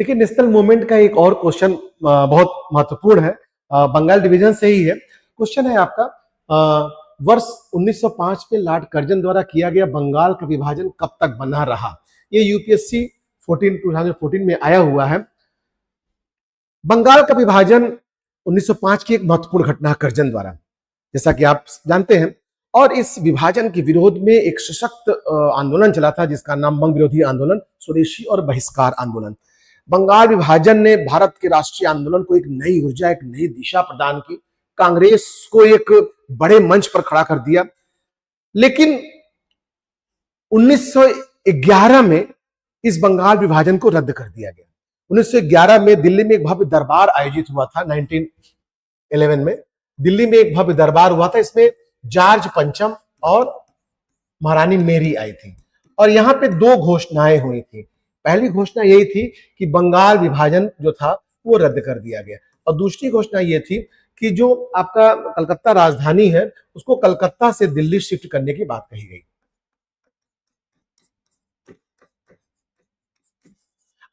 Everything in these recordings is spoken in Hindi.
देखिए, नेशनल मूवमेंट का एक और क्वेश्चन बहुत महत्वपूर्ण है, बंगाल डिवीजन से ही है। क्वेश्चन है आपका, वर्ष 1905 में लॉर्ड कर्जन द्वारा किया गया बंगाल का विभाजन कब तक बना रहा। ये यूपीएससी 2014 में आया हुआ है। बंगाल का विभाजन 1905 की एक महत्वपूर्ण घटना कर्जन द्वारा, जैसा कि आप जानते हैं, और इस विभाजन के विरोध में एक सशक्त आंदोलन चला था जिसका नाम बंग विरोधी आंदोलन, स्वदेशी और बहिष्कार आंदोलन। बंगाल विभाजन ने भारत के राष्ट्रीय आंदोलन को एक नई ऊर्जा, एक नई दिशा प्रदान की, कांग्रेस को एक बड़े मंच पर खड़ा कर दिया। लेकिन 1911 में इस बंगाल विभाजन को रद्द कर दिया गया। 1911 में दिल्ली में एक भव्य दरबार आयोजित हुआ था। 1911 में दिल्ली में एक भव्य दरबार हुआ था। इसमें जॉर्ज पंचम और महारानी मेरी आई थी, और यहां पे दो घोषणाएं हुई थी। पहली घोषणा यही थी कि बंगाल विभाजन जो था वो रद्द कर दिया गया, और दूसरी घोषणा ये थी कि जो आपका कलकत्ता राजधानी है उसको कलकत्ता से दिल्ली शिफ्ट करने की बात कही गई।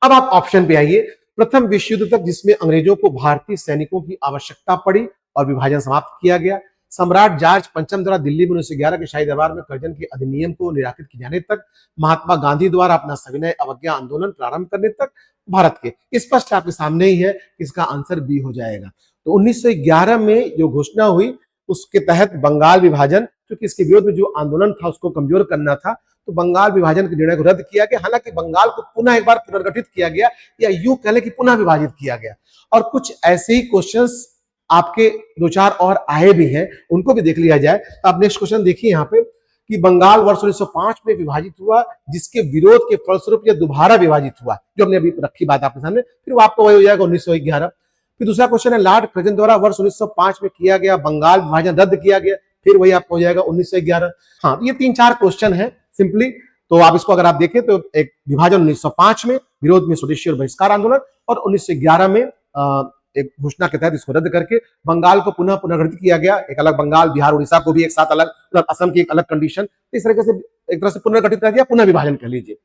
अब आप ऑप्शन पे आइए। प्रथम विश्व युद्ध तक, जिसमें अंग्रेजों को भारतीय सैनिकों की आवश्यकता पड़ी और विभाजन समाप्त किया गया। सम्राट जॉर्ज पंचम द्वारा दिल्ली में 1911 के शाही दरबार में कर्जन के अधिनियम को निराकृत किए जाने तक, महात्मा गांधी द्वारा अपना सविनय अवज्ञा आंदोलन प्रारंभ करने तक, भारत के स्पष्ट आपके सामने ही है, इसका आंसर बी हो जाएगा। तो 1911 में जो घोषणा हुई उसके तहत बंगाल विभाजन, क्योंकि इसके विरोध में जो आंदोलन था उसको कमजोर करना था, तो बंगाल विभाजन के निर्णय को रद्द किया गया। हालांकि बंगाल को पुनः एक बार पुनर्गठित किया गया, या यूं कह लें कि पुनः विभाजित किया गया। और कुछ ऐसे ही क्वेश्चंस आपके दो चार और आए भी हैं, उनको भी देख लिया जाए। तो आप नेक्स्ट क्वेश्चन देखिए यहाँ पे कि बंगाल वर्ष 1905 में विभाजित हुआ, जिसके विरोध के फलस्वरूप यह दोबारा विभाजित हुआ, जो हमने अभी रखी बात आपके सामने, फिर वो आपको वही हो जाएगा 1911। फिर दूसरा क्वेश्चन है, लॉर्ड कर्जन द्वारा वर्ष 1905 में किया गया बंगाल विभाजन रद्द किया गया, फिर वही आपको हो जाएगा 1911। हाँ, तो ये 3-4 क्वेश्चन है सिंपली। तो आप इसको अगर आप देखें तो एक विभाजन 1905 में, विरोध में स्वदेशी और बहिष्कार आंदोलन, और 1911 में एक घोषणा के तहत इसको रद्द करके बंगाल को पुनः पुनर्गठित किया गया। एक अलग बंगाल, बिहार, उड़ीसा को भी एक साथ अलग, असम की एक अलग कंडीशन, इस तरीके से एक तरह से पुनर्गठित कर दिया, पुनः विभाजन कह लीजिए।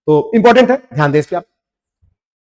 तो इंपॉर्टेंट है, ध्यान दें इस पे आप।